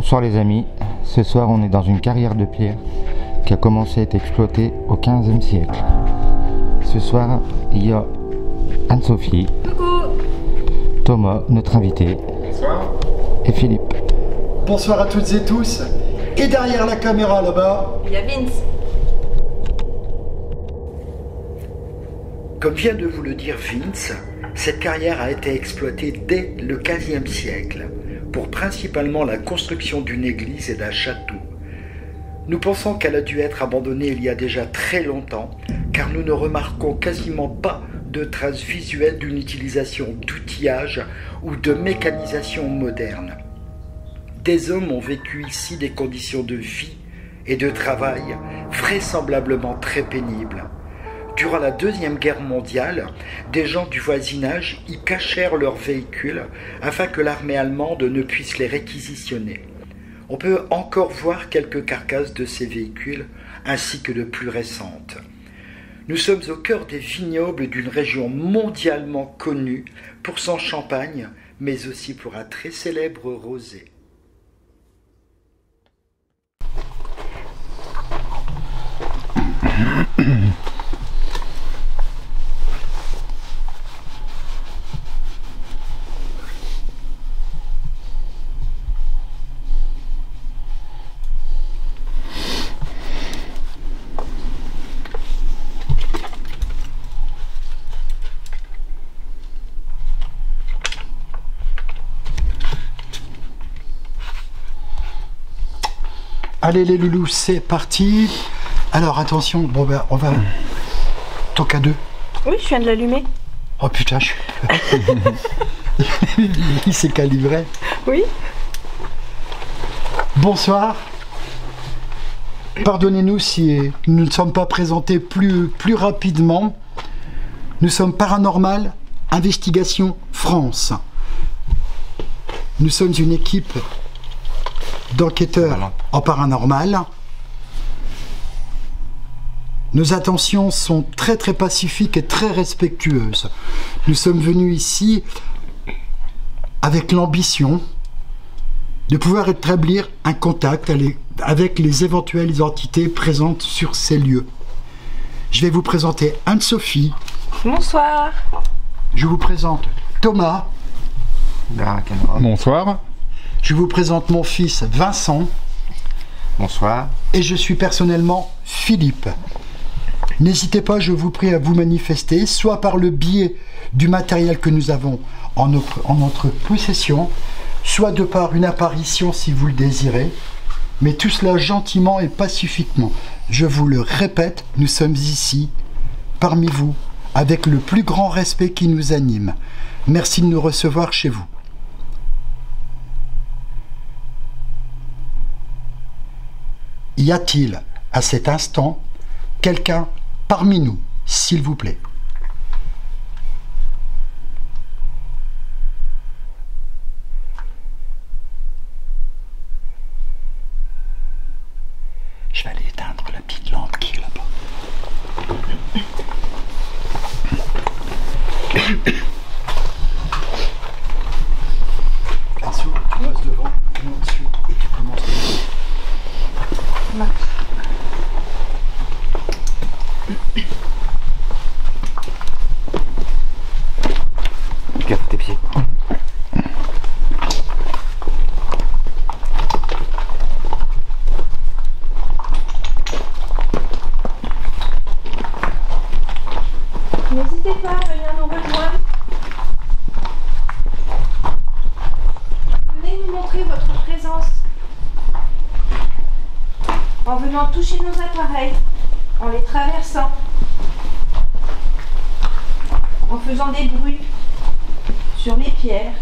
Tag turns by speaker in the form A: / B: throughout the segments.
A: Bonsoir les amis, ce soir on est dans une carrière de pierre qui a commencé à être exploitée au XVe siècle. Ce soir il y a Anne-Sophie, Thomas, notre invité,
B: bonsoir,
A: et Philippe.
C: Bonsoir à toutes et tous. Et derrière la caméra là-bas,
D: il y a Vince.
E: Comme vient de vous le dire Vince, cette carrière a été exploitée dès le XVe siècle pour principalement la construction d'une église et d'un château. Nous pensons qu'elle a dû être abandonnée il y a déjà très longtemps, car nous ne remarquons quasiment pas de traces visuelles d'une utilisation d'outillage ou de mécanisation moderne. Des hommes ont vécu ici des conditions de vie et de travail vraisemblablement très pénibles. Durant la Deuxième Guerre mondiale, des gens du voisinage y cachèrent leurs véhicules afin que l'armée allemande ne puisse les réquisitionner. On peut encore voir quelques carcasses de ces véhicules, ainsi que de plus récentes. Nous sommes au cœur des vignobles d'une région mondialement connue pour son champagne, mais aussi pour un très célèbre rosé.
C: Allez les loulous, c'est parti. Alors attention, bon ben on va... Ton K2.
B: Oui, je viens de l'allumer.
C: Oh putain, je suis... Il s'est calibré.
B: Oui.
C: Bonsoir. Pardonnez-nous si nous ne sommes pas présentés plus rapidement. Nous sommes Paranormal Investigation France. Nous sommes une équipe d'enquêteurs en paranormal. Nos intentions sont très pacifiques et très respectueuses. Nous sommes venus ici avec l'ambition de pouvoir établir un contact avec les éventuelles entités présentes sur ces lieux. Je vais vous présenter Anne-Sophie.
B: Bonsoir.
C: Je vous présente Thomas.
D: Bonsoir.
C: Je vous présente mon fils Vincent.
A: Bonsoir.
C: Et je suis personnellement Philippe. N'hésitez pas, je vous prie, à vous manifester, soit par le biais du matériel que nous avons en notre possession, soit de par une apparition si vous le désirez, mais tout cela gentiment et pacifiquement. Je vous le répète, nous sommes ici, parmi vous, avec le plus grand respect qui nous anime. Merci de nous recevoir chez vous. Y a-t-il, à cet instant, quelqu'un parmi nous, s'il vous plaît? Je vais aller éteindre la petite lampe qui est là-bas. Pinceau, tu passes devant, tu montes dessus et tu commences.
A: Garde tes pieds.
B: N'hésitez pas à venir nous rejoindre. Venez nous montrer votre présence en venant toucher nos appareils, en les traversant, en faisant des bruits sur les pierres,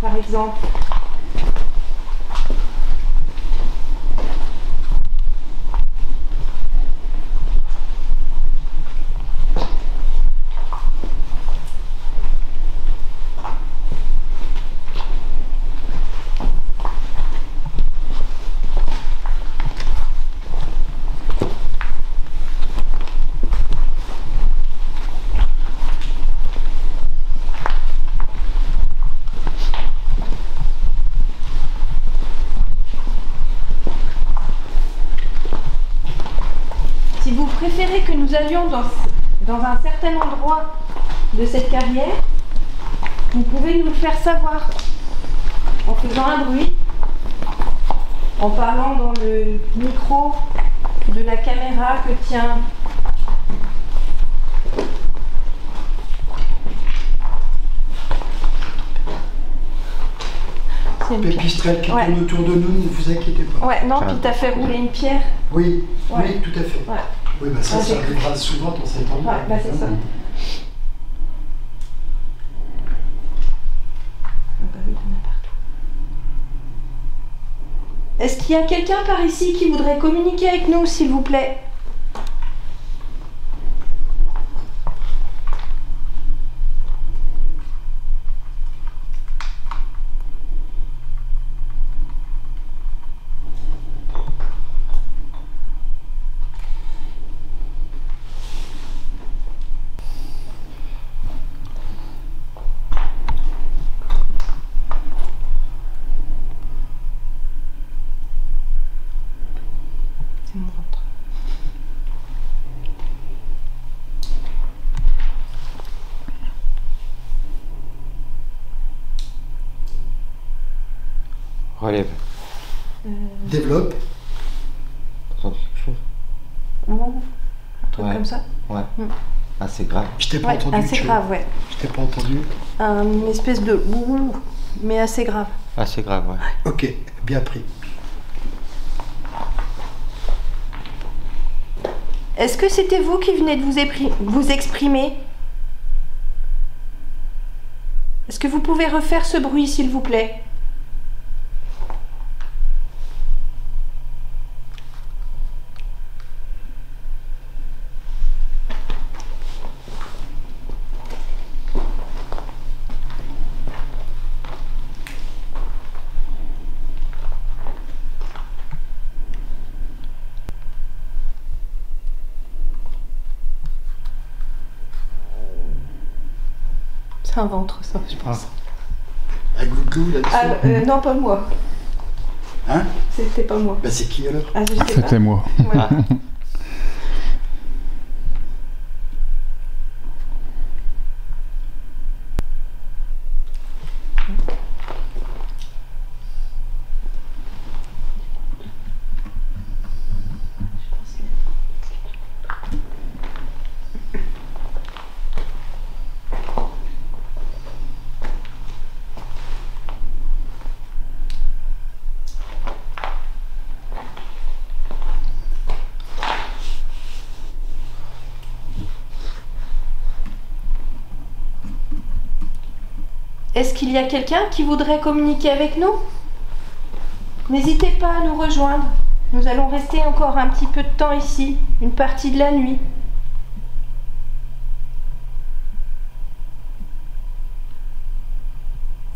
B: par exemple. Si vous préférez que nous allions dans un certain endroit de cette carrière, vous pouvez nous le faire savoir en faisant un bruit, en parlant dans le micro de la caméra que tient
C: Pépistrelle qui
B: Ouais.
C: tourne autour de nous, ne vous inquiétez pas.
B: Ouais, non, puis t'as fait rouler une pierre.
C: Oui,
B: Ouais.
C: oui, tout à fait.
B: Ouais.
C: Oui, bah ça,
B: Ouais,
C: ça
B: j'ai
C: arrivera souvent dans cet endroit.
B: Ouais, bah c'est ça. Est-ce qu'il y a quelqu'un par ici qui voudrait communiquer avec nous, s'il vous plaît? C'est mon ventre.
A: Relève.
C: Développe.
A: T'entends quelque chose?
B: Non, un truc
A: Ouais.
B: comme ça.
A: Ouais.
B: Mm.
A: Ah, c'est grave.
C: Je t'ai pas
B: Ouais,
C: entendu.
B: assez grave, ouais.
C: Je t'ai pas entendu.
B: Une espèce de ouh, mais assez grave.
A: Ah, c'est grave, ouais.
C: Ok, bien pris.
B: Est-ce que c'était vous qui venez de vous exprimer? Est-ce que vous pouvez refaire ce bruit, s'il vous plaît? C'est un ventre, ça, je pense.
C: Ah, Gouglou, là-dessus.
B: Non, pas moi.
C: Hein?
B: C'était pas moi.
C: Bah, c'est qui alors?
B: Ah, je sais pas.
D: C'était moi.
B: Voilà. Est-ce qu'il y a quelqu'un qui voudrait communiquer avec nous? N'hésitez pas à nous rejoindre. Nous allons rester encore un petit peu de temps ici, une partie de la nuit.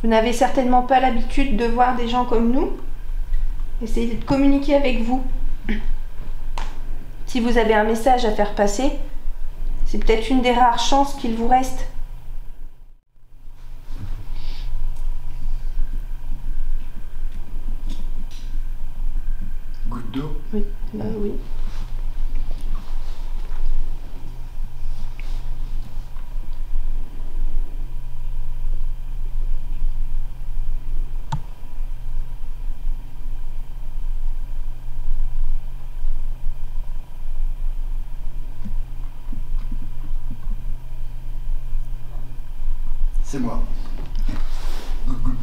B: Vous n'avez certainement pas l'habitude de voir des gens comme nous. Essayez de communiquer avec vous. Si vous avez un message à faire passer, c'est peut-être une des rares chances qu'il vous reste.
C: Goutte d'eau?
B: Oui, là, oui.
C: C'est moi. Gouglou.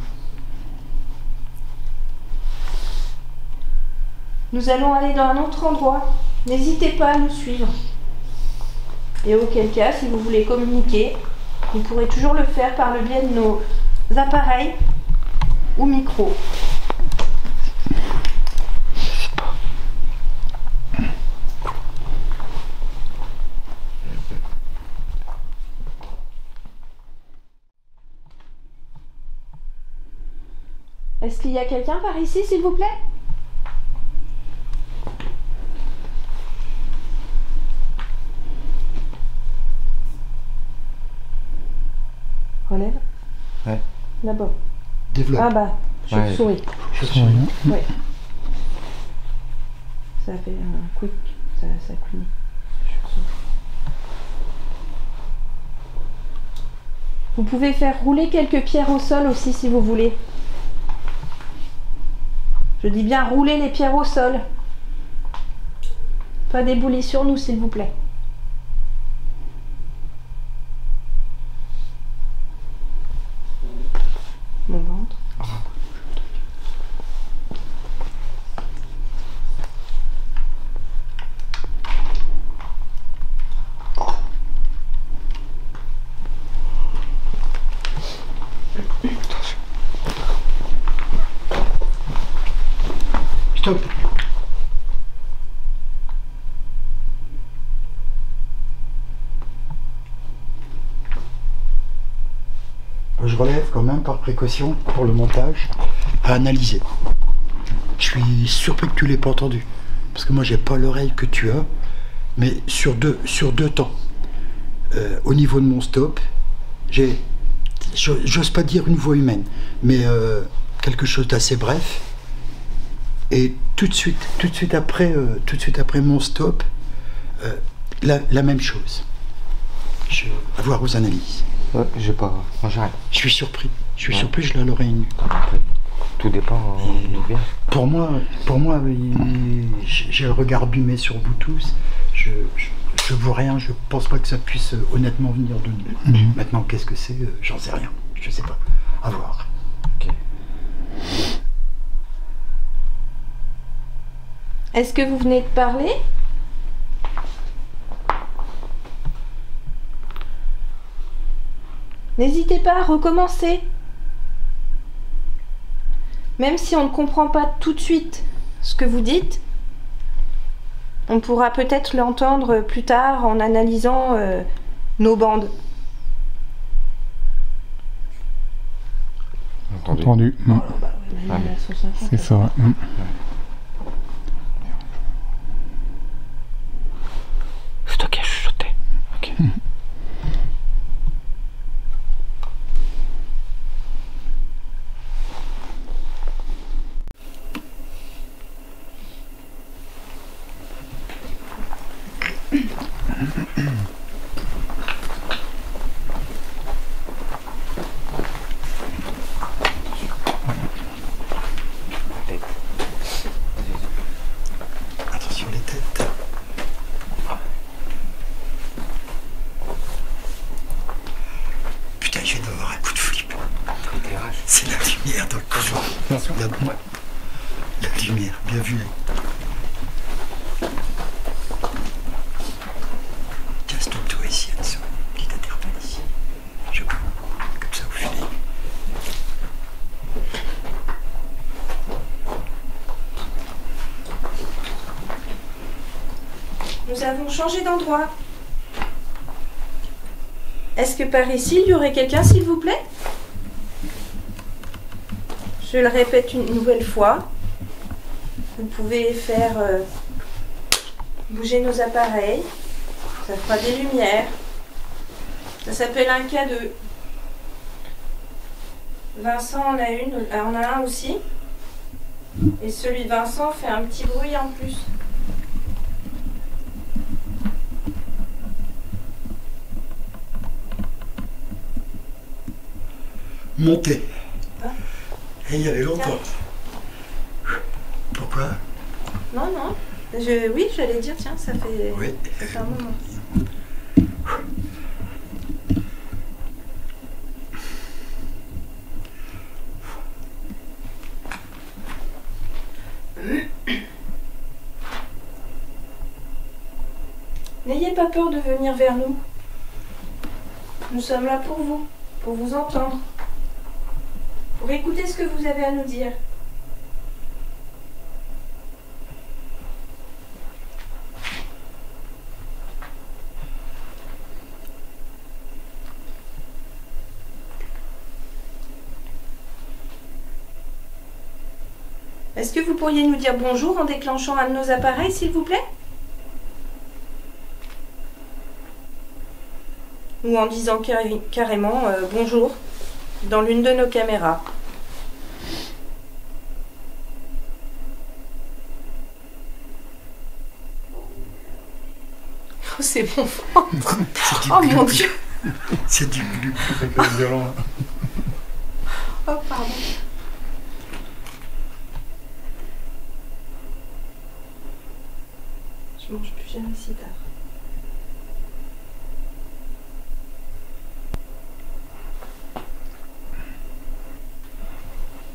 B: Nous allons aller dans un autre endroit. N'hésitez pas à nous suivre. Et auquel cas, si vous voulez communiquer, vous pourrez toujours le faire par le biais de nos appareils ou micros. Est-ce qu'il y a quelqu'un par ici, s'il vous plaît? Relève.
A: Ouais.
B: Là-bas.
C: Développe.
B: Ah bah, chauve-souris.
D: Chauve-souris.
B: Oui. Ça fait un quick. Ça cligne. Chauve-souris. Vous pouvez faire rouler quelques pierres au sol aussi si vous voulez. Je dis bien rouler les pierres au sol. Pas débouler sur nous, s'il vous plaît. Mon ventre.
C: Stop. Je relève quand même par précaution pour le montage à analyser. Je suis surpris que tu l'aies pas entendu. Parce que moi j'ai pas l'oreille que tu as, mais sur deux temps. Au niveau de mon stop, j'ose pas dire une voix humaine, mais quelque chose d'assez bref. Et tout de suite après mon stop, la même chose. À voir aux analyses.
A: Ouais, j'ai pas. Moi j'arrête.
C: Je suis surpris. Je l'ai à l'oreille nue.
A: Tout dépend d'où vient.
C: Pour moi, j'ai le regard abîmé sur vous tous. Je vois rien. Je pense pas que ça puisse honnêtement venir de nous. Maintenant, qu'est-ce que c'est? J'en sais rien. Je sais pas. À voir.
A: Ok.
B: Est-ce que vous venez de parler? N'hésitez pas à recommencer. Même si on ne comprend pas tout de suite ce que vous dites, on pourra peut-être l'entendre plus tard en analysant nos bandes.
D: Entendu.
B: Oh, bah, ouais,
A: Ah, mais-
B: 150.
D: C'est ça.
A: Stocké, chuchoté. Ok.
C: Attention les têtes. Putain, je viens d'avoir un coup de flip. C'est la lumière dans le couloir. La lumière, bien vu. Casse-toi toi ici, Anso. Qui t'interpelle ici. Je comme ça vous filez.
B: Nous avons changé d'endroit. Est-ce que par ici, il y aurait quelqu'un, s'il vous plaît? Je le répète une nouvelle fois. Vous pouvez faire bouger nos appareils. Ça fera des lumières. Ça s'appelle un cas de... Vincent en a un aussi. Et celui de Vincent fait un petit bruit en plus.
C: Montez.
B: Ah.
C: Et il y avait longtemps. Pourquoi?
B: Non, non. Oui, j'allais dire, tiens, ça fait un moment. N'ayez pas peur de venir vers nous. Nous sommes là pour vous entendre, pour écouter ce que vous avez à nous dire. Est-ce que vous pourriez nous dire bonjour en déclenchant un de nos appareils, s'il vous plaît? Ou en disant carrément bonjour dans l'une de nos caméras. Oh, c'est mon ventre. Oh mon Dieu.
C: C'est du glu.
D: C'est violent.
B: Oh, pardon. Je mange plus jamais si tard.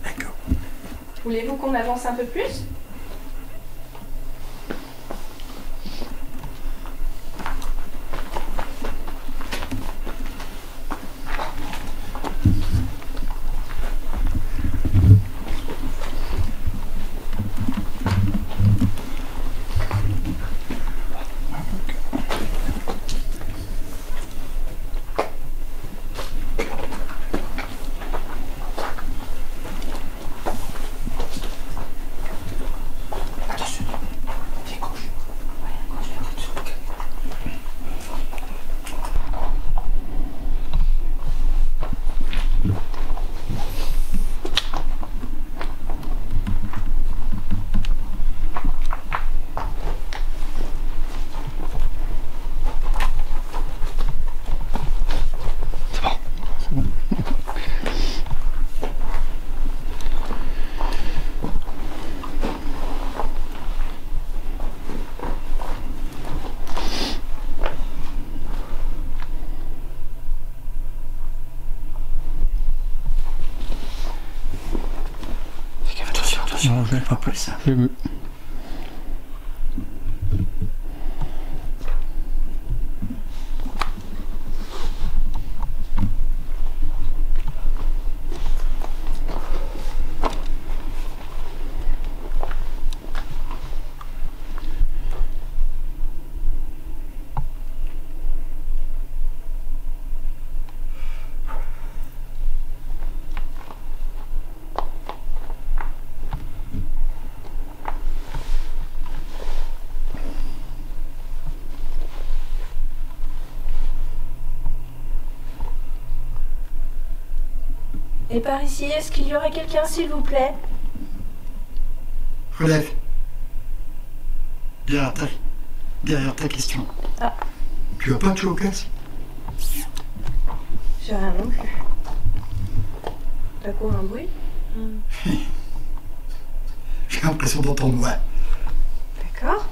C: D'accord.
B: Voulez-vous qu'on avance un peu plus?
D: Non, je vais pas plus ça. J'ai vu.
B: Et par ici, est-ce qu'il y aurait quelqu'un, s'il vous plaît?
C: Relève. Derrière ta question.
B: Ah.
C: Tu as pas de jouer au casque?
B: J'ai rien non plus. T'as quoi, un bruit?
C: J'ai l'impression d'entendre ouais.
B: D'accord.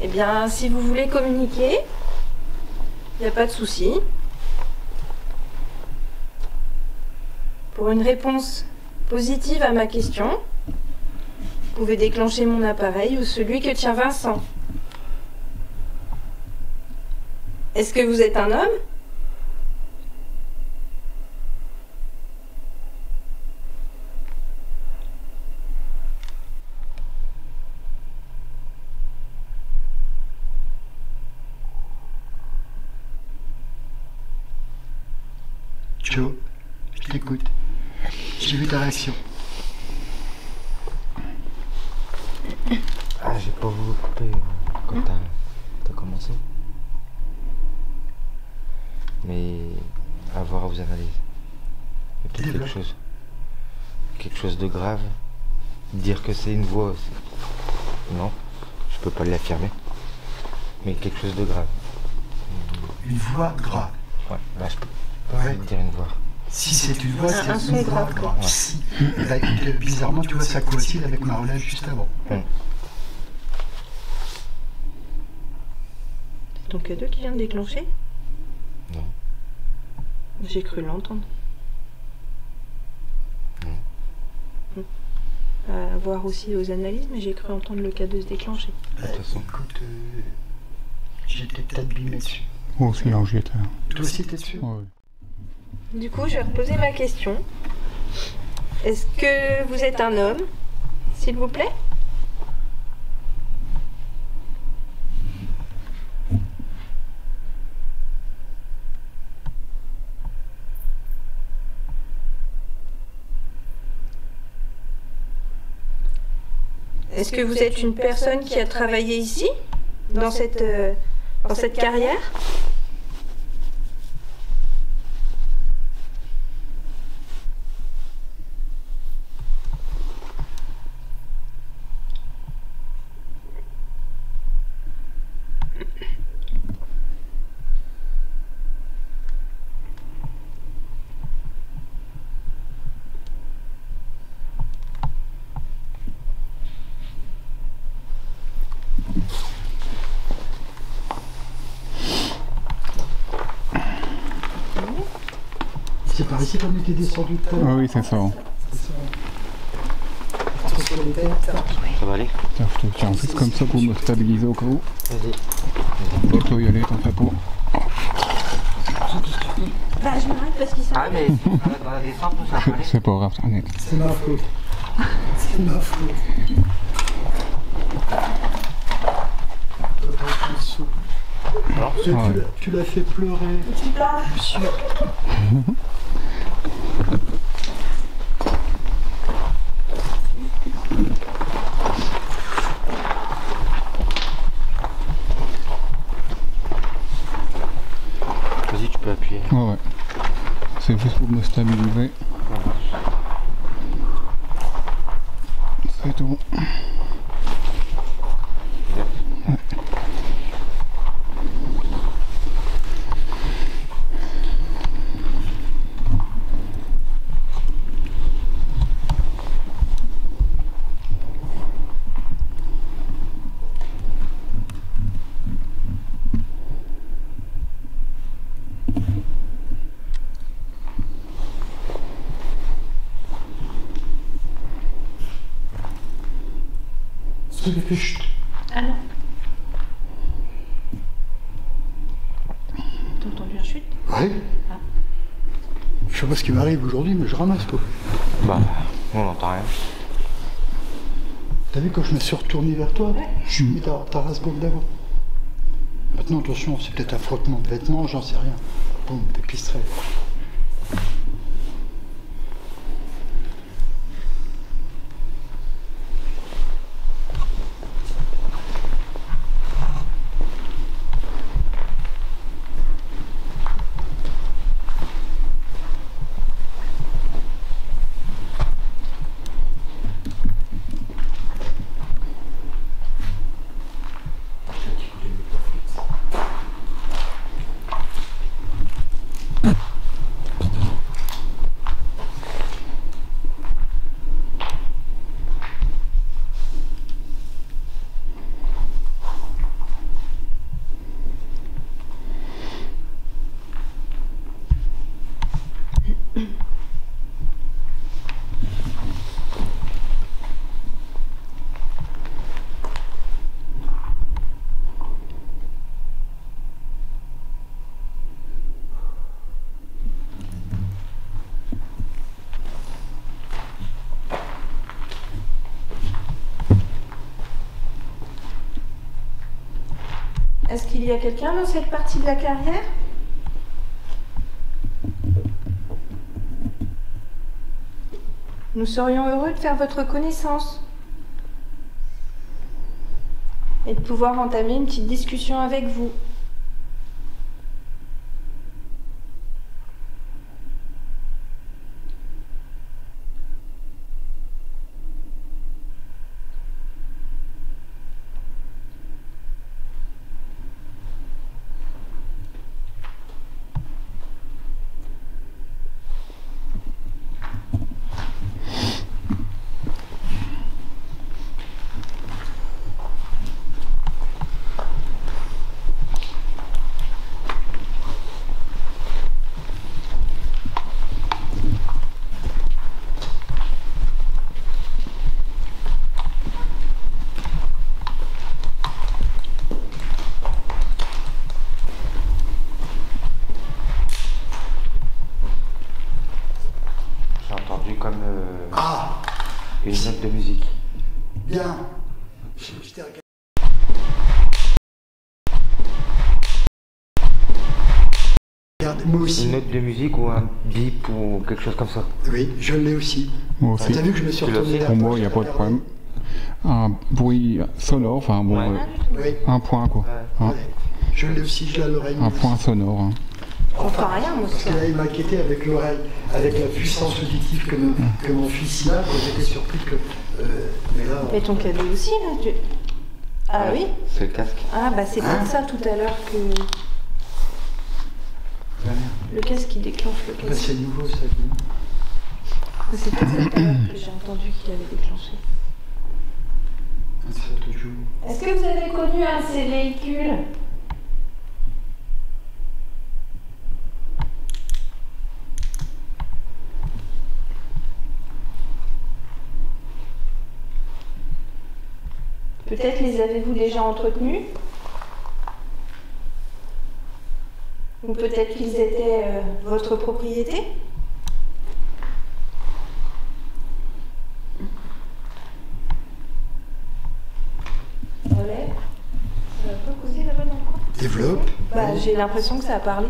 B: Eh bien, si vous voulez communiquer, il n'y a pas de souci. Pour une réponse positive à ma question, vous pouvez déclencher mon appareil ou celui que tient Vincent. Est-ce que vous êtes un homme?
C: Joe, je t'écoute. J'ai vu ta réaction.
A: Ah, j'ai pas voulu couper quand t'as commencé. Mais à voir vos analyses. Il y a peut-être quelque chose de grave. Dire que c'est une voix, non, je peux pas l'affirmer. Mais quelque chose de grave.
C: Une voix grave.
A: Ouais, là je peux pas dire une voix.
C: Si c'est une voix,
B: Un
C: c'est
B: son
C: une voix
B: grave.
C: grave.
A: Ouais.
C: Si. Eh ben, bizarrement, tu vois, ça coïncide avec ma relève juste avant.
B: C'est ton cadeau qui vient de déclencher?
A: Non.
B: J'ai cru l'entendre. À voir aussi aux analyses, mais j'ai cru entendre le cadeau se déclencher.
A: De toute façon.
C: Écoute, j'étais peut-être bimé dessus.
D: Moi aussi, là, j'y étais.
C: Toi aussi, t'es dessus?
D: Ouais.
B: Du coup, je vais reposer ma question. Est-ce que vous êtes un homme, s'il vous plaît? Est-ce que vous êtes une personne qui a travaillé ici, dans cette carrière?
C: C'est par ici qu'on était descendu tout à l'heure.
D: Oui, c'est ça.
C: Sur les têtes.
A: Ça va aller?
D: Tiens, je te tiens juste comme ça pour me stabiliser au cas où.
A: Vas-y.
D: Tu peux y aller, t'en fais pas.
B: Bah, je m'arrête parce qu'il
A: Ah, mais dans la descente, ça va aller.
D: C'est pas grave, t'inquiète.
C: C'est ma faute. C'est ma faute.
A: Alors,
C: Tu l'as fait pleurer.
B: Tu parles?
C: Monsieur.
A: vas-y, tu peux appuyer.
D: Ouais. C'est juste pour me stabiliser. C'est tout.
C: Chut.
B: Ah non. T'as entendu un chute?
C: Ouais.
B: Ah.
C: Je sais pas ce qui m'arrive aujourd'hui, mais je ramasse tout.
A: Bah, on n'entend rien.
C: T'as vu quand je me suis retourné vers toi?
B: Ouais.
C: Je suis mis ta race gauche d'avant. Maintenant, attention, c'est peut-être un frottement de vêtements, j'en sais rien. Boum, dépisterai.
B: qu'il y a quelqu'un dans cette partie de la carrière? Nous serions heureux de faire votre connaissance et de pouvoir entamer une petite discussion avec vous.
A: Comme une note de musique.
C: Bien. Je t'ai regardé. Regarde, moi aussi.
A: Une note de musique ou un bip ou quelque chose comme ça.
C: Oui, je l'ai aussi.
D: Moi aussi.
C: T'as vu que je me suis retourné vers
D: Pour
C: toi,
D: moi, il n'y a
C: je
D: pas de
C: t'ai
D: problème. Un bruit sonore, enfin bon,
C: regardé. Oui,
D: un point quoi. Hein,
C: ouais. Je l'ai aussi, je l'ai à l'oreille.
D: un point sonore. Hein.
B: Enfin rien, moi,
C: Parce que là, il m'inquiétait avec l'oreille, avec la puissance auditive que mon fils a. J'étais surpris que. Mais là.
B: Et ton cadeau aussi, là Ah oui?
A: C'est le casque.
B: Ah bah c'est pour ça tout à l'heure que... Le casque qui déclenche le
C: Là,
B: casque.
C: c'est nouveau ça.
B: C'est pour ça tout à l'heure que j'ai entendu qu'il avait déclenché.
C: Ça te joue.
B: Est-ce que vous avez connu un de ces véhicules? Peut-être les avez-vous déjà entretenus? Ou peut-être qu'ils étaient votre propriété? Relève. Ça va pas causer là-bas dans le coin?
C: Développe.
B: Bah, j'ai l'impression que ça a parlé.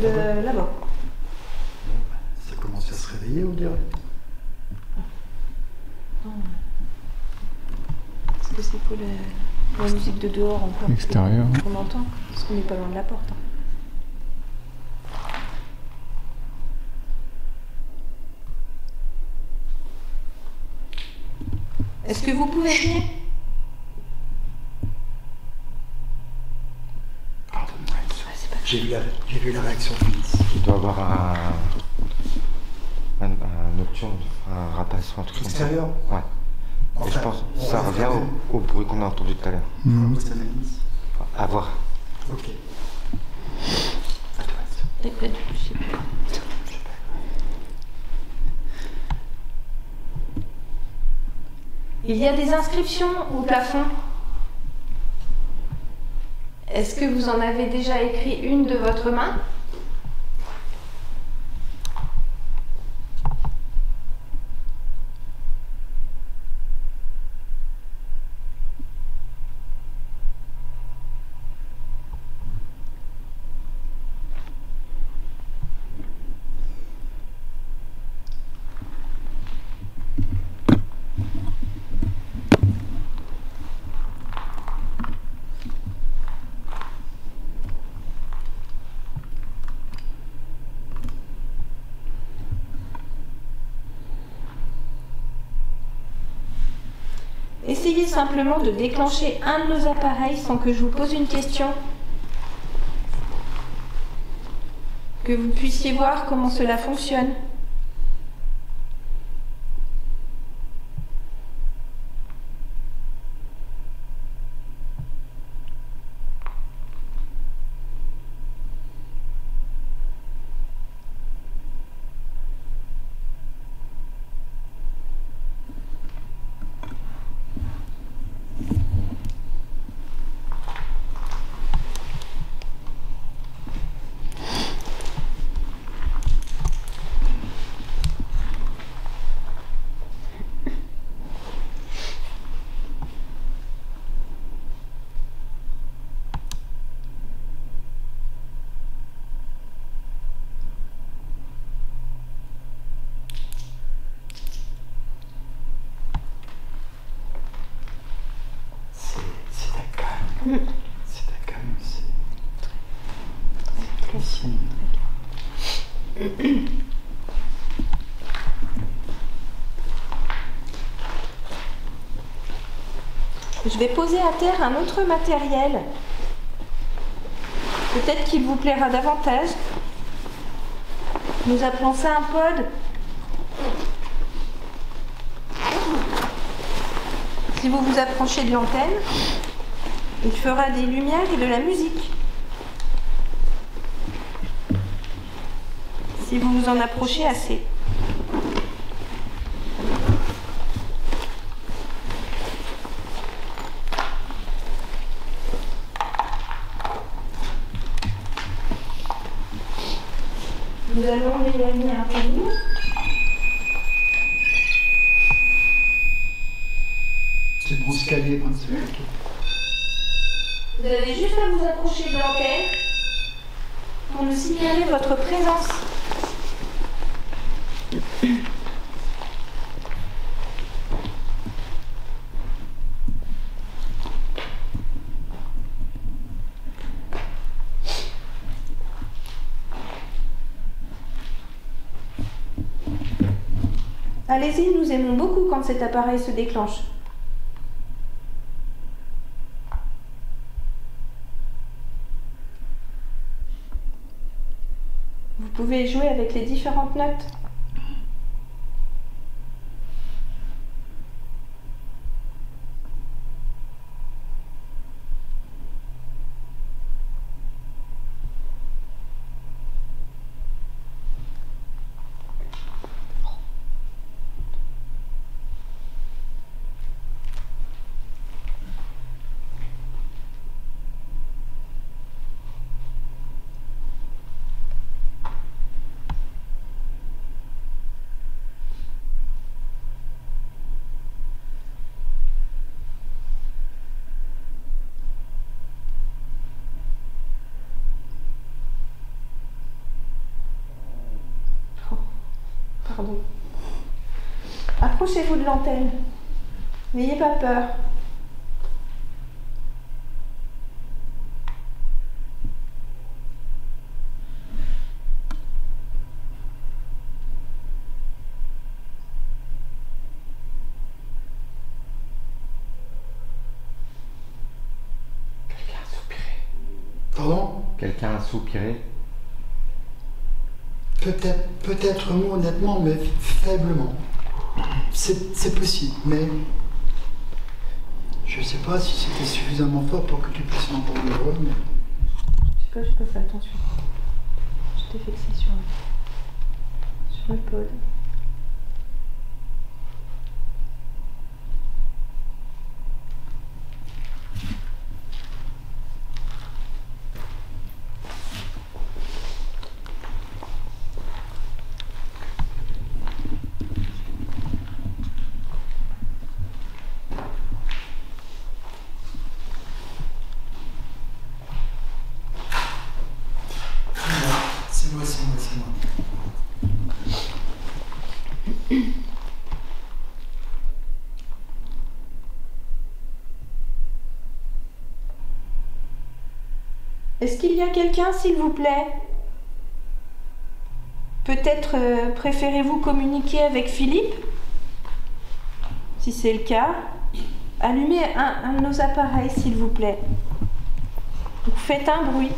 B: De là-bas.
C: Ça commence à se réveiller, on dirait.
B: Est-ce que c'est pour la musique de dehors encore
D: Extérieur.
B: qu'on entend? Parce qu'on n'est pas loin de la porte. Hein. Est-ce que vous pouvez venir?
C: Pardonne-moi.
B: C'est pas...
C: J'ai vu la réaction de Félix.
A: Il doit avoir un nocturne, un rapace ou un truc comme ça.
C: Extérieur.
A: Ouais. Et je pense que ça revient au bruit qu'on a entendu tout à l'heure.
C: On fait analyse.
A: À voir.
C: Ok.
B: Eh ben, je sais pas. Il y a des inscriptions au plafond. Est-ce que vous en avez déjà écrit une de votre main? Essayez simplement de déclencher un de nos appareils sans que je vous pose une question. Que vous puissiez voir comment cela fonctionne.
C: ici.
B: Je vais poser à terre un autre matériel. Peut-être qu'il vous plaira davantage. Nous appelons ça un pod. Si vous vous approchez de l'antenne, il fera des lumières et de la musique. Si vous vous en approchez assez. Nous allons l'éloigner un peu.
C: C'est bon escalier,
B: Vous avez juste à vous approcher de l'antenne pour nous signaler votre présence. Allez-y, nous aimons beaucoup quand cet appareil se déclenche. Vous pouvez jouer avec les différentes notes. Pardon. Approchez-vous de l'antenne. N'ayez pas peur.
A: Quelqu'un a soupiré.
C: Pardon?
A: Quelqu'un a soupiré.
C: Peut-être moi honnêtement, mais faiblement. C'est possible, mais je sais pas si c'était suffisamment fort pour que tu puisses m'entendre le voix, mais...
B: Je sais pas, fais attention. Je t'ai fixé sur le pod.
C: C'est moi.
B: Est-ce qu'il y a quelqu'un, s'il vous plaît? Peut-être préférez-vous communiquer avec Philippe? Si c'est le cas, allumez un de nos appareils, s'il vous plaît. Donc, faites un bruit.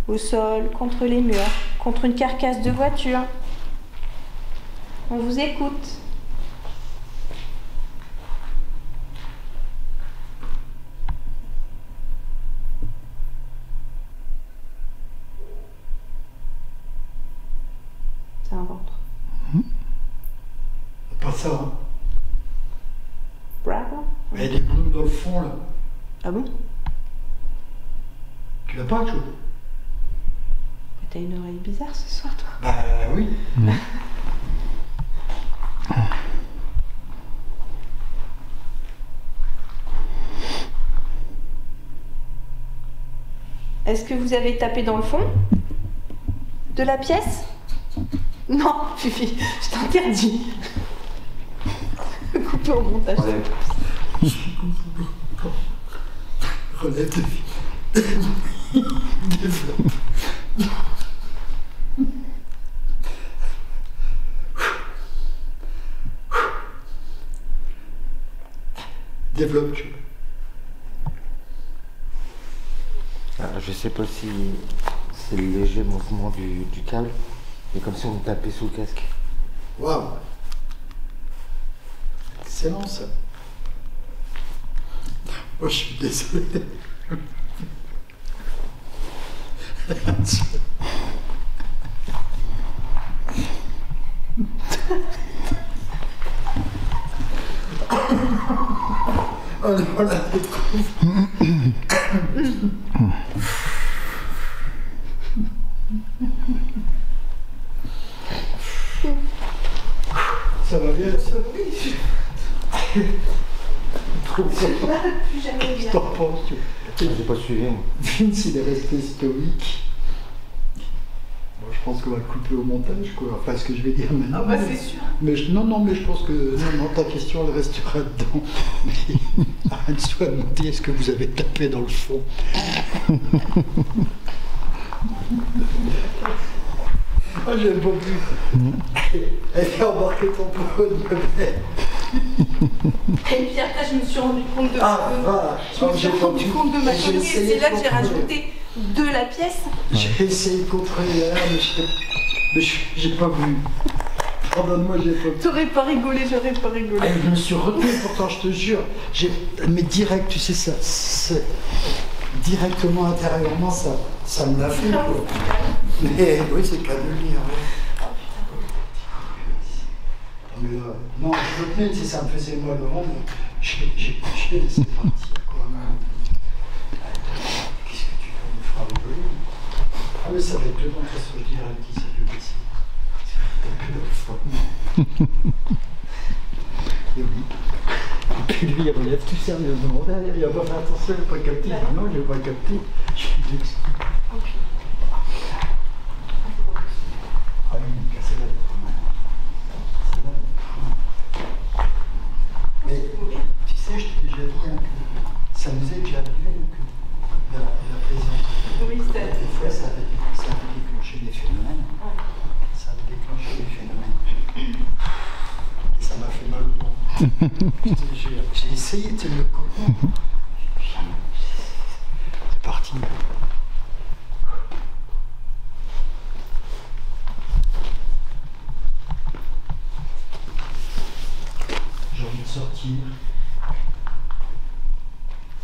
B: Au sol, contre les murs, contre une carcasse de voiture. On vous écoute. C'est un ventre.
C: Pas ça, hein.
B: Bravo.
C: Mais il y a des brumes dans le fond, là.
B: Ah bon?
C: Tu l'as pas, Joe?
B: T'as une oreille bizarre ce soir, toi?
C: Bah oui.
B: Est-ce que vous avez tapé dans le fond de la pièce? Non, Fifi, je t'interdis. Coupé au montage.
C: Relève de vie. Développe. Développe.
A: Je sais pas si c'est le léger mouvement du câble, mais comme si on tapait sous le casque.
C: Waouh. Excellent ça. Oh, je suis désolé. Oh non, là, ça va bien, ça? Oui.
B: Plus jamais
C: Je
B: bien.
C: t'en pense.
A: J'ai pas suivi, moi.
C: Vince, il est resté stoïque. Bon, je pense qu'on va le couper au montage, quoi. Enfin, ce que je vais dire maintenant.
B: Ah bah c'est sûr.
C: Mais non, mais je pense que non, ta question, elle restera dedans. Mais Anne-Sou a demandé est-ce que vous avez tapé dans le fond. Ah, j'ai pas vu. Elle a embarqué ton pot de bébé.
B: Et puis après, je me suis rendu compte de je me suis rendu compte de ma connerie et c'est là que j'ai rajouté de la pièce.
C: J'ai essayé de contrôler derrière, mais j'ai pas vu. Pardonne-moi, j'ai pas vu.
B: T'aurais pas rigolé, j'aurais pas rigolé.
C: Je me suis retenu, pourtant, je te jure. Mais direct, tu sais, ça directement intérieurement, ça me l'a fait, quoi. Mais oui, c'est le cas de le dire. Ouais. Mais, non, je retenais, si ça me faisait mal au ventre, j'ai laissé partir, quoi. Qu'est-ce que tu peux me faire rigoler? Ah, mais ça va être dedans, de toute façon, je dirais à qui ça peut baisser. Et oui. Et puis lui, il relève tout sérieusement. Il a pas fait attention, il n'a pas capté. Non, il n'a pas capté. Je suis déçu. Ah oui, il m'a cassé la tête. Mais tu sais, je t'ai déjà dit hein, que ça nous est déjà arrivé que la présence.
B: Oui, c'était.
C: Des fois, ça avait déclenché des phénomènes. Ça avait déclenché des phénomènes. Et ça m'a fait mal au ventre. J'ai essayé de me comprendre. C'est parti. J'ai envie de sortir.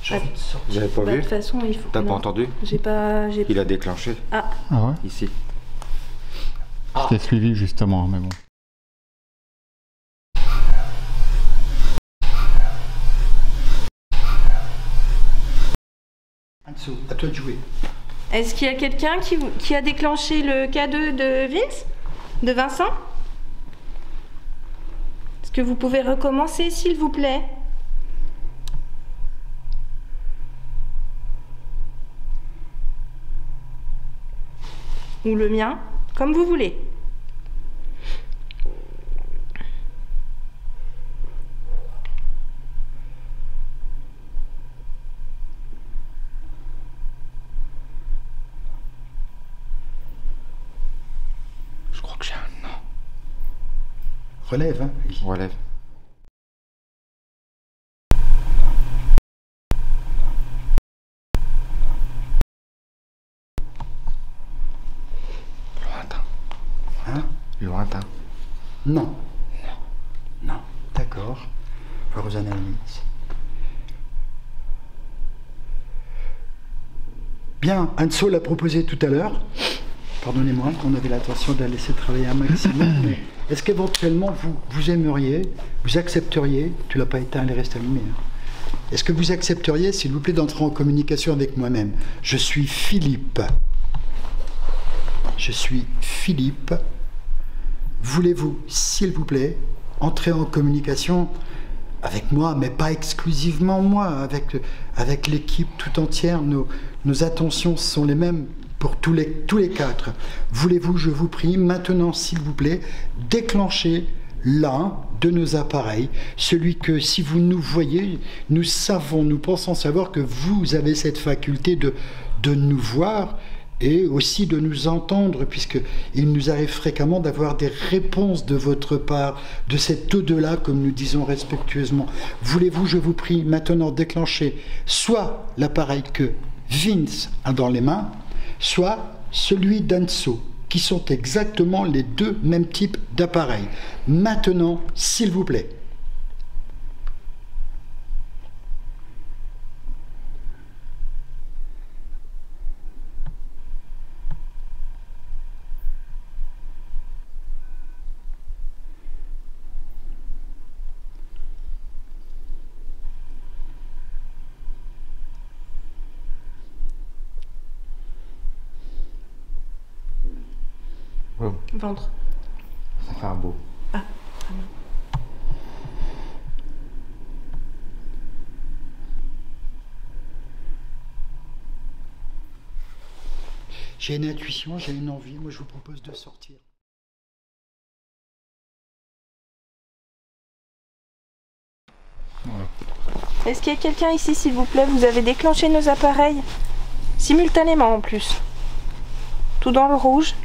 C: J'ai envie de sortir.
A: Vous avez pas
B: Bah, de
A: vu?
B: toute façon, il faut.
A: T'as pas
B: non.
A: entendu?
B: J'ai pas.
A: Il a déclenché,
D: Ah ouais?
A: ici.
D: Je t'ai suivi justement, mais bon.
C: Anne-Sou, à toi de jouer.
B: Est-ce qu'il y a quelqu'un qui a déclenché le K2 de Vince? De Vincent? Est-ce que vous pouvez recommencer, s'il vous plaît? Ou le mien, comme vous voulez.
A: Je crois que j'ai un nom.
C: Relève, hein.
A: Relève. Lointain.
C: Hein?
A: Lointain.
C: Non. Non. D'accord. Voir aux analyses. Bien, Anne-Sou l'a proposé tout à l'heure. Pardonnez-moi, on avait l'intention de la laisser travailler un maximum. Mais est-ce qu'éventuellement vous aimeriez, vous accepteriez, tu l'as pas éteint, elle est restée allumée. Hein. Est-ce que vous accepteriez, s'il vous plaît, d'entrer en communication avec moi-même? Je suis Philippe. Je suis Philippe. Voulez-vous, s'il vous plaît, entrer en communication avec moi, mais pas exclusivement moi, avec l'équipe tout entière? Nos intentions sont les mêmes pour tous les quatre. Voulez-vous, je vous prie, maintenant, s'il vous plaît, déclencher l'un de nos appareils, celui que, si vous nous voyez, nous pensons savoir que vous avez cette faculté de de nous voir et aussi de nous entendre, puisqu'il nous arrive fréquemment d'avoir des réponses de votre part, de cet au-delà, comme nous disons respectueusement. Voulez-vous, je vous prie, maintenant déclencher soit l'appareil que Vince a dans les mains, soit celui d'Anso, qui sont exactement les deux mêmes types d'appareils. Maintenant, s'il vous plaît.
B: Ventre.
A: Ça fait un beau.
B: Ah, très bien.
C: J'ai une intuition, j'ai une envie, moi je vous propose de sortir.
D: Voilà.
B: Est-ce qu'il y a quelqu'un ici, s'il vous plaît? Vous avez déclenché nos appareils simultanément en plus. Tout dans le rouge.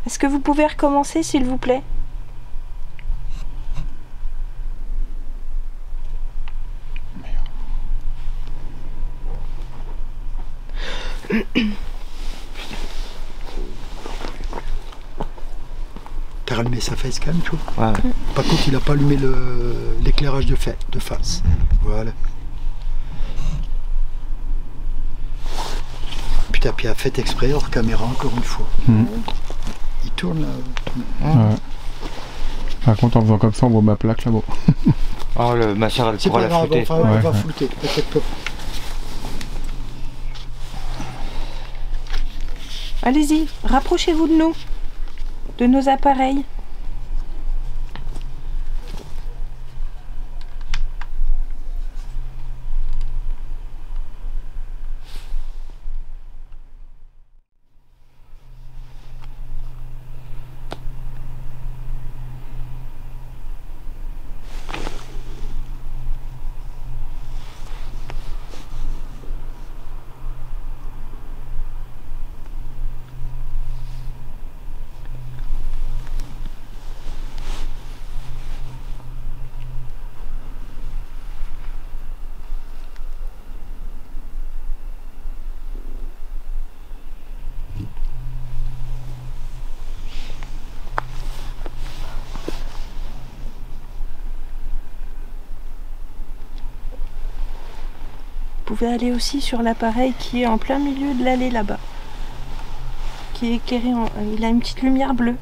B: Est-ce que vous pouvez recommencer, s'il vous plaît?
C: T'as rallumé sa facecam, tu vois?
A: Ouais.
C: Par contre, il n'a pas allumé l'éclairage de face. Voilà. Putain, puis il a fait exprès hors caméra, encore une fois. Il tourne là.
D: Ouais. Par contre, en faisant comme ça, on voit ma plaque là-bas.
A: Oh, ma soeur, elle
C: C'est
A: pourra
C: pas
A: la
C: grave,
A: flouter.
C: enfin, on va flouter, t'inquiète pas.
B: Allez-y, rapprochez-vous de nous, de nos appareils. Vous pouvez aller aussi sur l'appareil qui est en plein milieu de l'allée là-bas. Qui est éclairé, il a une petite lumière bleue.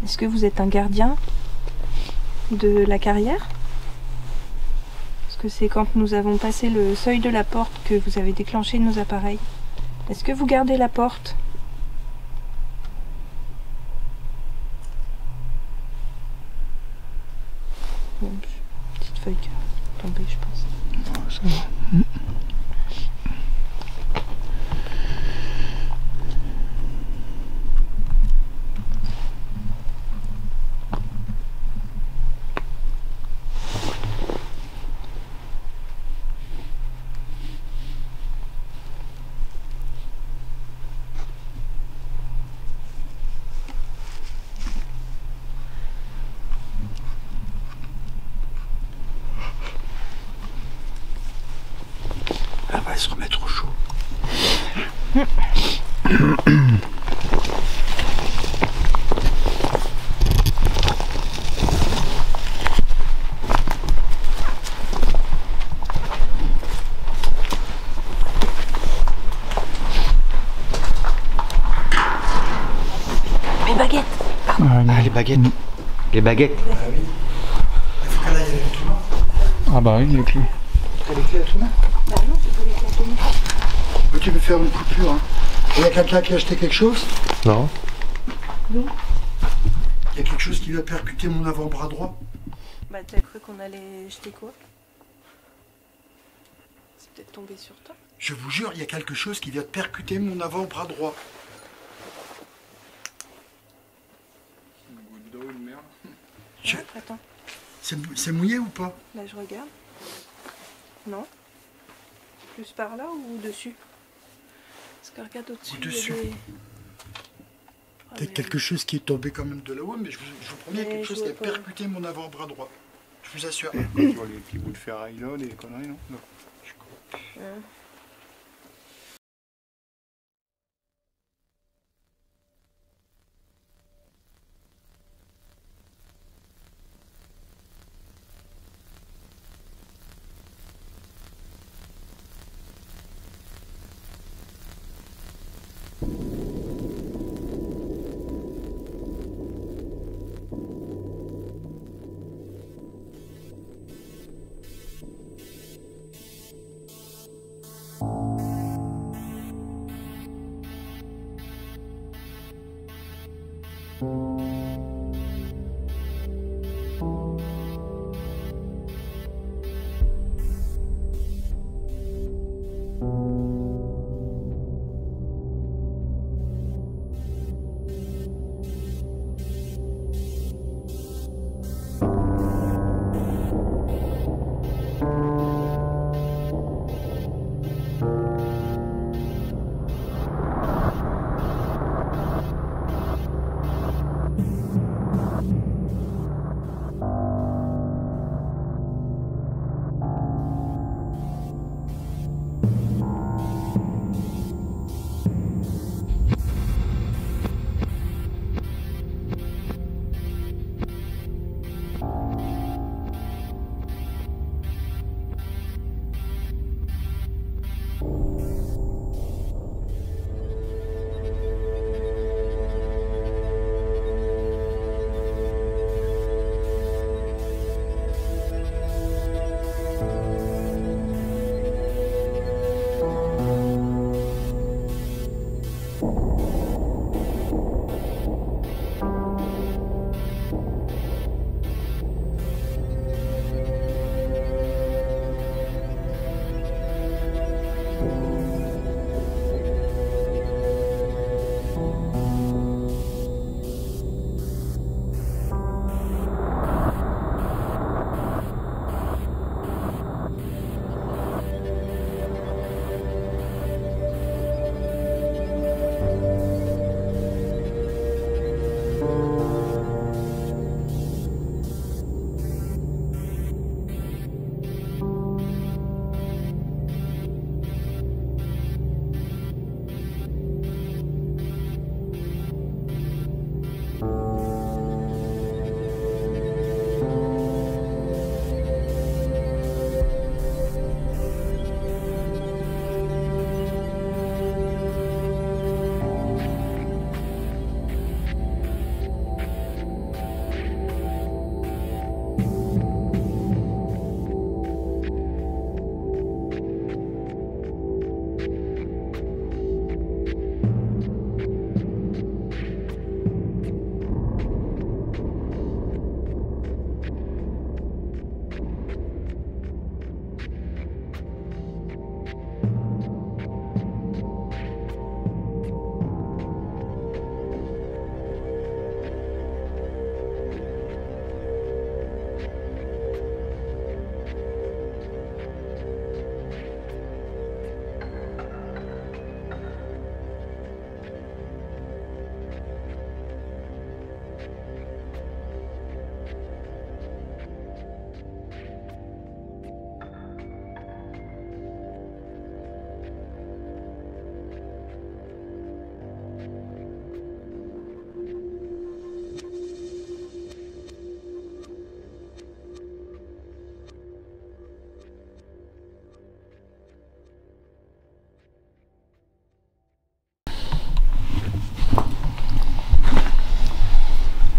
B: Est-ce que vous êtes un gardien de la carrière? Parce que c'est quand nous avons passé le seuil de la porte que vous avez déclenché nos appareils. Est-ce que vous gardez la porte? Bon, petite feuille qui a tombé, je pense.
D: Ça va.
C: Elle va se remettre au chaud.
B: Mes baguettes!
D: Ah,
A: Ah, les baguettes. Les baguettes.
C: Ah oui. Il faut qu'elle aille avec tout le monde.
D: Ah bah oui, les clés.
C: T'as les clés à tout le monde?
B: Bah non, c'est pas les clés à tout le monde.
C: Tu peux faire une coupure. Hein. Il y a quelqu'un qui a acheté quelque chose?
A: Non.
B: D'où?
C: Il y a quelque chose qui va percuter mon avant-bras droit?
B: Bah t'as cru qu'on allait jeter quoi? C'est peut-être tombé sur toi.
C: Je vous jure, il y a quelque chose qui vient de percuter mon avant-bras droit.
D: Une goutte d'eau, une merde.
C: Je-
B: Ouais, attends,
C: C'est mouillé ou pas?
B: là je regarde. Non? Plus par là ou dessus? Parce que regarde au-dessus.
C: Au-dessus.
B: Il y a des... Ah,
C: C'est
B: mais-
C: quelque chose qui est tombé quand même de là-haut, mais je vous promets, il y a
B: Mais
C: quelque
B: je
C: chose qui a
B: vois pas.
C: percuté mon avant-bras droit. Je vous assure.
D: Tu vois les petits bouts de ferraille là, les conneries, non? Non.
B: Hein.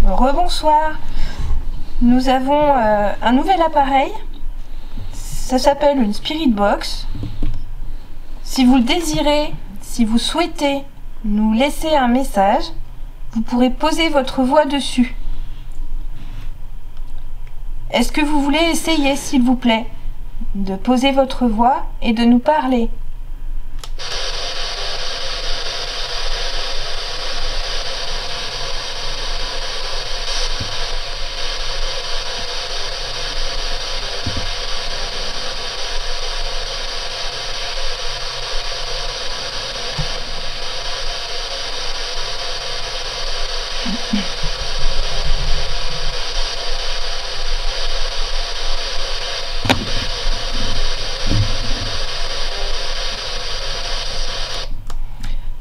B: Rebonsoir. nous avons un nouvel appareil. Ça s'appelle une Spirit Box. Si vous le désirez, si vous souhaitez nous laisser un message, vous pourrez poser votre voix dessus. Est-ce que vous voulez essayer, s'il vous plaît, de poser votre voix et de nous parler ?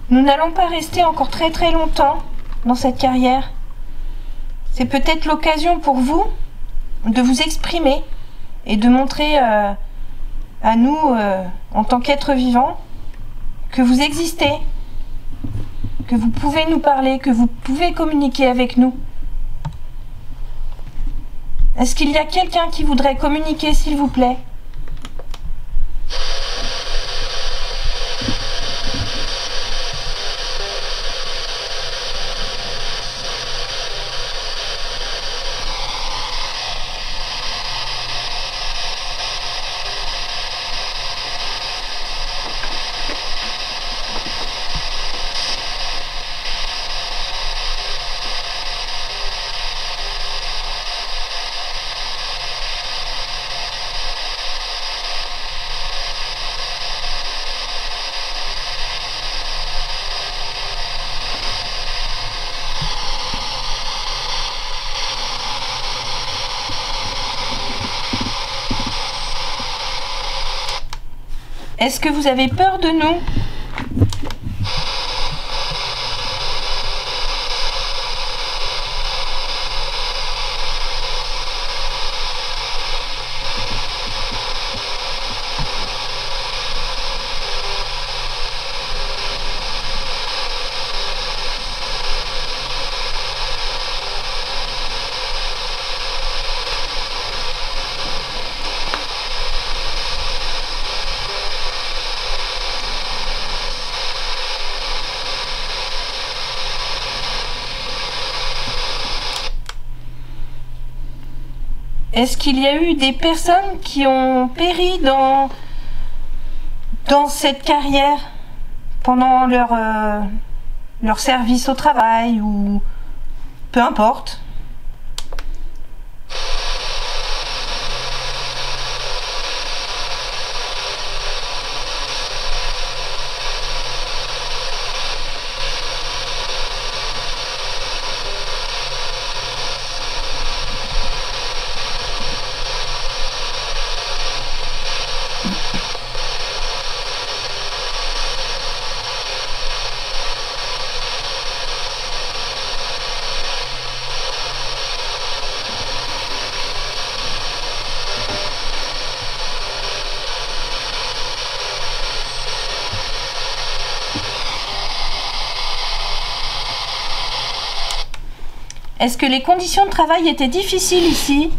B: Nous n'allons pas rester encore très longtemps dans cette carrière. C'est peut-être l'occasion pour vous de vous exprimer et de montrer à nous, en tant qu'êtres vivants, que vous existez, que vous pouvez nous parler, que vous pouvez communiquer avec nous. Est-ce qu'il y a quelqu'un qui voudrait communiquer, s'il vous plaît ? Est-ce que vous avez peur de nous ? Est-ce qu'il y a eu des personnes qui ont péri dans cette carrière pendant leur service au travail ou peu importe ? Est-ce que les conditions de travail étaient difficiles ici ?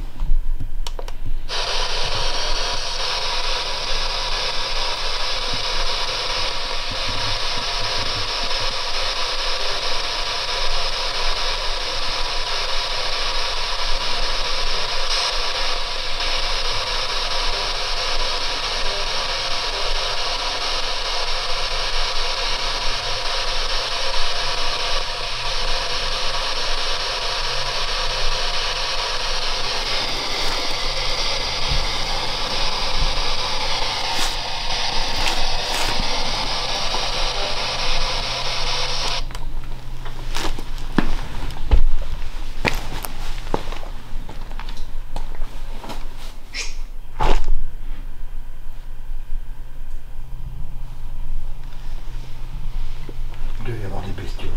C: Il doit y avoir des bestioles.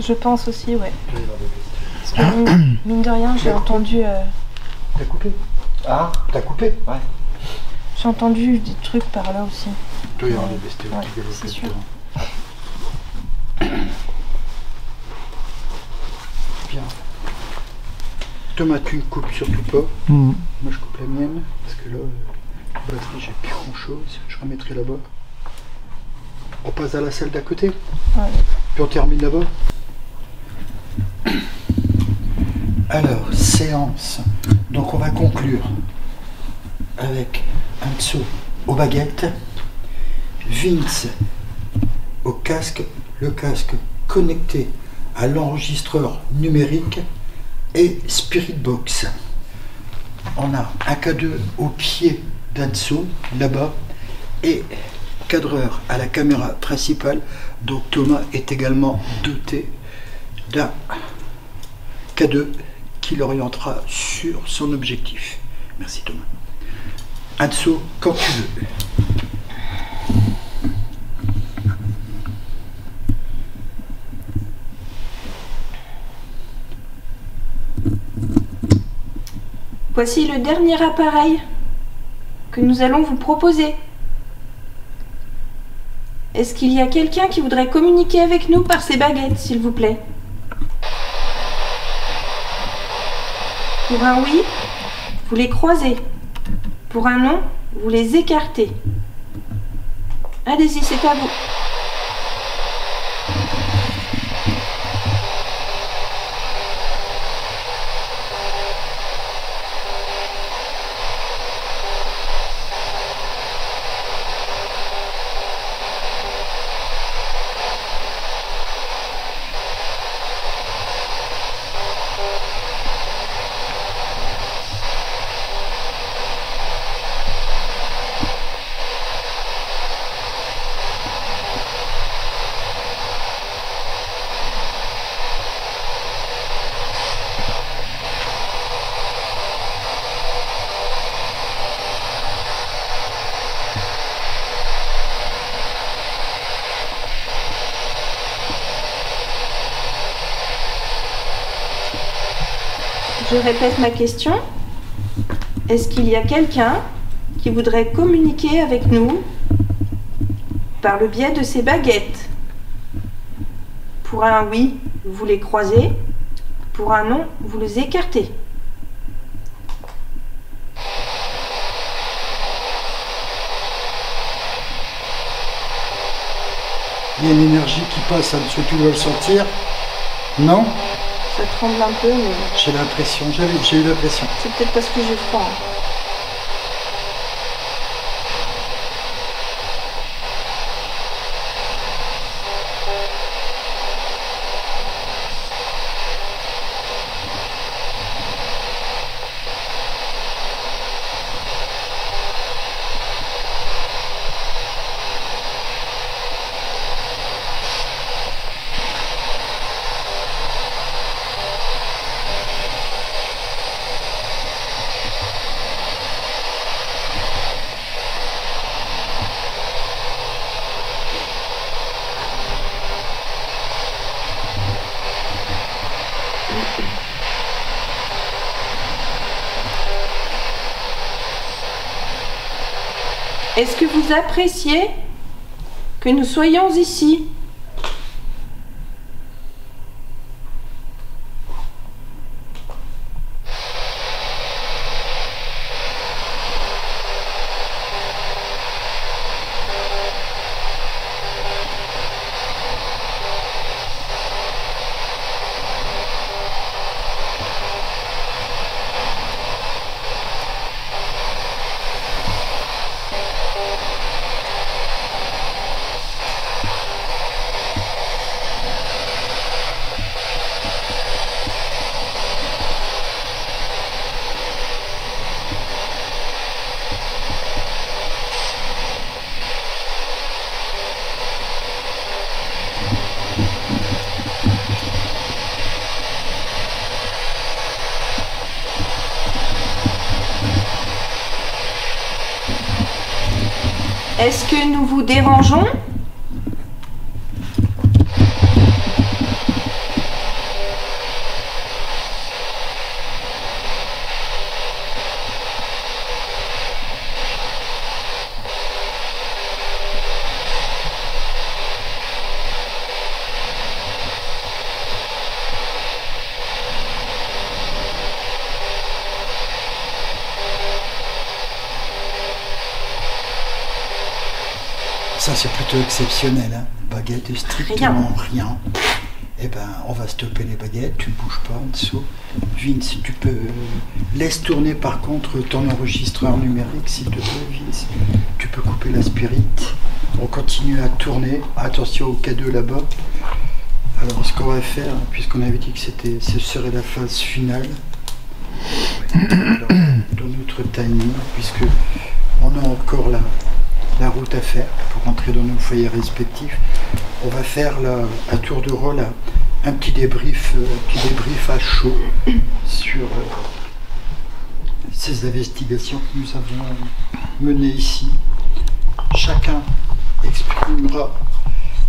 B: Je pense aussi, ouais.
C: Il doit y avoir des bestioles.
B: Parce que, mine de rien, j'ai entendu...
C: T'as coupé? Ah, t'as coupé? Ouais.
B: J'ai entendu des trucs par là aussi.
C: Il doit y avoir des bestioles
B: Ouais,
C: qui galopent
B: c'est sûr.
C: dedans. Bien. Thomas, tu ne coupes surtout pas.
A: Mhm.
C: Moi, je coupe la mienne, parce que là, batterie, j'ai plus grand-chose. Je remettrai là-bas. On passe à la salle d'à côté.
B: Ouais.
C: Puis on termine là-bas. Alors, séance. Donc on va conclure avec Anso aux baguettes, Vince au casque, le casque connecté à l'enregistreur numérique et Spirit Box. On a un K2 au pied d'Anso, là-bas, et cadreur à la caméra principale. Donc Thomas est également doté d'un K2 qui l'orientera sur son objectif. Merci Thomas. Anso, quand tu veux.
B: Voici le dernier appareil que nous allons vous proposer. Est-ce qu'il y a quelqu'un qui voudrait communiquer avec nous par ces baguettes, s'il vous plaît? Pour un oui, vous les croisez. Pour un non, vous les écartez. Allez-y, c'est à vous. Je répète ma question. Est-ce qu'il y a quelqu'un qui voudrait communiquer avec nous par le biais de ces baguettes? Pour un oui, vous les croisez. Pour un non, vous les écartez.
C: Il y a une énergie qui passe, Anso, tu dois le sentir. Non?
B: Ça tremble un peu, mais
C: J'ai l'impression, j'ai eu l'impression.
B: c'est peut-être parce que j'ai froid. Est-ce que vous appréciez que nous soyons ici? Est-ce que nous vous dérangeons?
C: Ça, c'est plutôt exceptionnel. Hein. Baguette et strictement rien. Eh ben, on va stopper les baguettes. Tu ne bouges pas en dessous. Vince, tu peux... Laisse tourner par contre ton enregistreur numérique, s'il te plaît, Vince. Tu peux couper la spirit. On continue à tourner. Attention au K2 là-bas. Alors, ce qu'on va faire, puisqu'on avait dit que ce serait la phase finale, dans notre timing, puisque on a encore la route à faire pour rentrer dans nos foyers respectifs, on va faire à tour de rôle un petit débrief à chaud sur ces investigations que nous avons menées ici. Chacun exprimera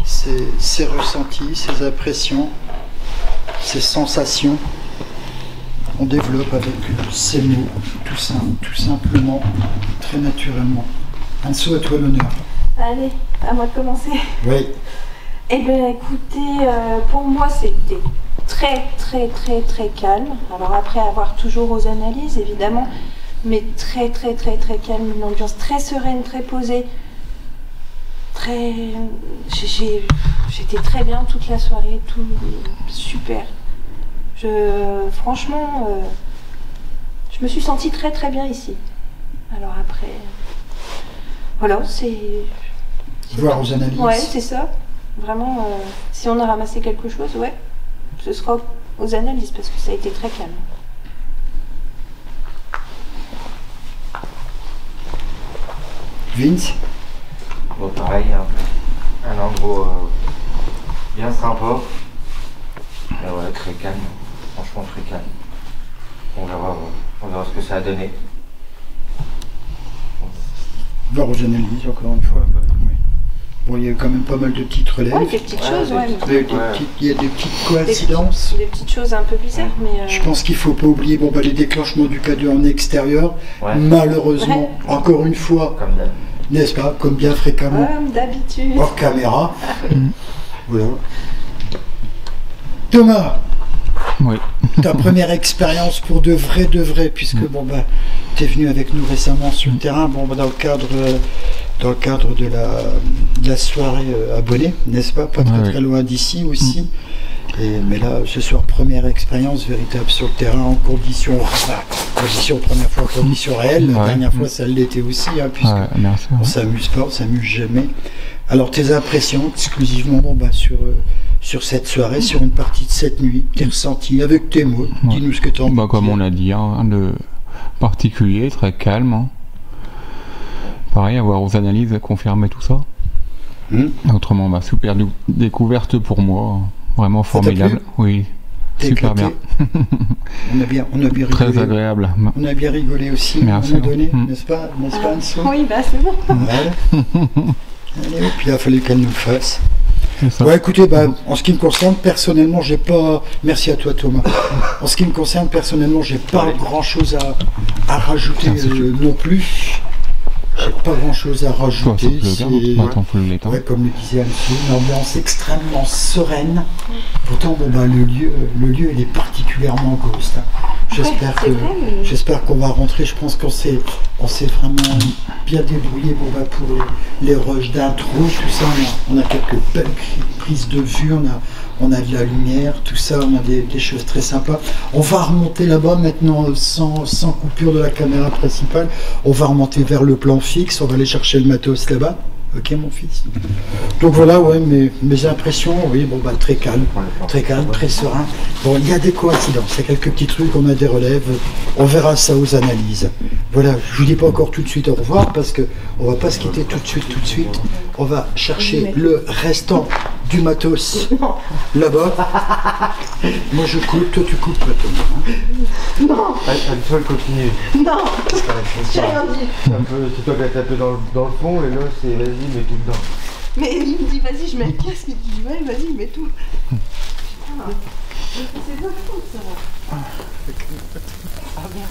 C: ses ressentis, ses impressions, ses sensations. On développe avec ces mots, tout simplement, très naturellement. Anso, à toi l'honneur.
B: Allez, à moi de commencer.
C: Oui.
B: Eh bien écoutez, pour moi c'était très calme. Alors après avoir toujours aux analyses évidemment, mais très calme, une ambiance très sereine, très posée. J'étais très bien toute la soirée, tout super. Franchement, je me suis sentie très bien ici. Alors après, voilà, c'est...
C: Voir aux analyses.
B: Ouais, c'est ça. Vraiment, si on a ramassé quelque chose, ouais, ce sera aux analyses parce que ça a été très calme.
C: Vince?
A: Bon, pareil, un endroit bien sympa. Et ouais, très calme. Franchement, très calme. On verra ce que ça a donné.
C: Voir aux analyses, encore une fois. Oui. Bon, il y a eu quand même pas mal de petites relèves.
B: Ouais, des petites choses, ouais.
C: Il y a des petites coïncidences.
B: Des petites choses un peu bizarres, mais...
C: Je pense qu'il ne faut pas oublier les déclenchements du K2 en extérieur. Ouais. Malheureusement, encore une fois, n'est-ce pas, comme bien fréquemment,
B: comme d'habitude,
C: hors caméra. Voilà. Thomas,
D: oui.
C: Ta première expérience pour de vrai, puisque tu es venu avec nous récemment sur le terrain, dans le cadre de la soirée abonnée, n'est-ce pas? Pas très loin d'ici aussi. Mais là, ce soir, première expérience véritable sur le terrain en conditions première fois en conditions réelles. La dernière fois, ça l'était aussi, puisque on s'amuse pas, on s'amuse jamais. Alors, tes impressions exclusivement sur cette soirée, sur une partie de cette nuit, tes ressentis avec tes mots. Dis-nous ce que tu en penses.
D: Comme on a dit, de particulier, très calme. Pareil, avoir aux analyses confirmer tout ça. Autrement, super découverte pour moi. Vraiment formidable. Oui, super bien.
C: On a bien rigolé.
D: Très agréable.
C: On a bien rigolé aussi.
D: Merci.
C: À un moment donné, n'est-ce pas, Anso?
B: Oui, c'est bon.
C: Voilà. Allez, puis il a fallu qu'elle nous le fasse. Ouais, écoutez, en ce qui me concerne, personnellement, j'ai pas... Merci à toi, Thomas. En ce qui me concerne, personnellement, j'ai pas grand-chose à rajouter non plus. J'ai pas grand-chose à rajouter. Comme le disait Anso, une ambiance extrêmement sereine. Pourtant, le lieu, il est particulièrement ghost. J'espère qu'on va rentrer. Je pense qu'on s'est vraiment bien débrouillé pour les rushs d'intro, tout ça. On a quelques belles prises de vue, on a de la lumière, tout ça, on a des choses très sympas. On va remonter là-bas maintenant sans coupure de la caméra principale. On va remonter vers le plan fixe, on va aller chercher le matos là-bas. Ok, mon fils. Donc voilà, mes impressions, très calme, très serein. Bon, il y a des coïncidences, il y a quelques petits trucs, on a des relèves, on verra ça aux analyses. Voilà, je vous dis pas encore tout de suite au revoir parce que on va pas se quitter tout de suite. On va chercher le restant du matos là-bas. Moi je coupe, toi tu coupes, Thomas.
B: Non.
A: Elle continue.
B: Non. J'ai rien dit.
A: C'est toi qui as tapé dans le fond et là c'est vas-y mets tout dedans.
B: Mais il me dit vas-y je mets le casque et tu dis ouais vas-y mets tout. Putain. C'est votre faute ça. Ah merde.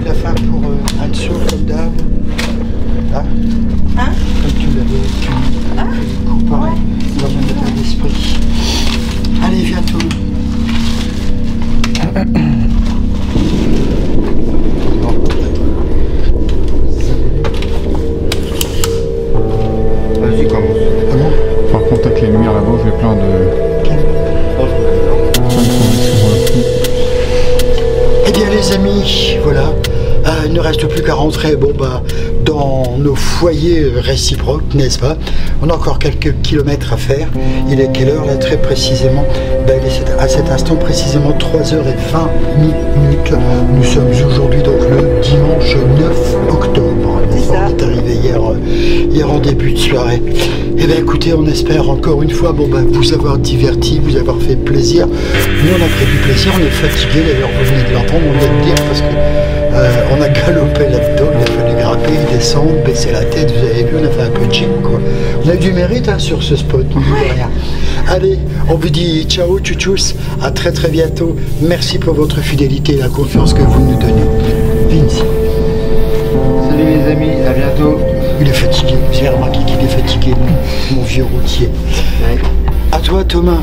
C: de la fin pour Anso, comme d'hab. Hein?
B: Hein?
C: Comme tu l'avais comparé dans un état d'esprit. Allez, viens tout.
A: Vas-y, commence.
C: Ah bon?
D: Par contre, avec les lumières là-bas, j'ai plein de...
C: Eh bien les amis, voilà, il ne reste plus qu'à rentrer dans nos foyers réciproques, n'est-ce pas? On a encore quelques kilomètres à faire. Il est quelle heure là très précisément? Il est à cet instant précisément 3h20. Nous sommes aujourd'hui donc le dimanche 9 octobre.
B: C'est ça.
C: On est arrivé hier en début de soirée. Eh bien écoutez, on espère encore une fois vous avoir diverti, vous avoir fait plaisir. Nous on a pris du plaisir, on est fatigué d'ailleurs, vous venez de l'entendre, on vient de dire parce que on a galopé là-dedans, il a fallu grimper, descendre, baisser la tête, vous avez vu, on a fait un peu de gym quoi. On a eu du mérite sur ce spot, on dit rien. Allez, on vous dit ciao tchouchous, à très très bientôt. Merci pour votre fidélité et la confiance que vous nous donnez. Vince.
A: Salut les amis, à bientôt.
C: Il est fatigué, j'ai remarqué qu'il est fatigué, mon vieux routier.
A: Ouais.
C: À toi Thomas,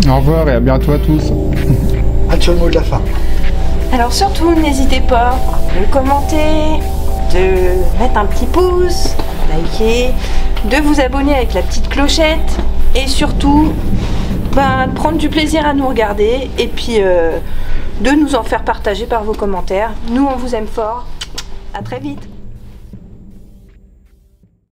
D: Au revoir et à bientôt à tous.
C: à toi le mot de la fin.
B: Alors surtout, n'hésitez pas de commenter, de mettre un petit pouce, liker, de vous abonner avec la petite clochette et surtout de prendre du plaisir à nous regarder et puis de nous en faire partager par vos commentaires. Nous, on vous aime fort. À très vite.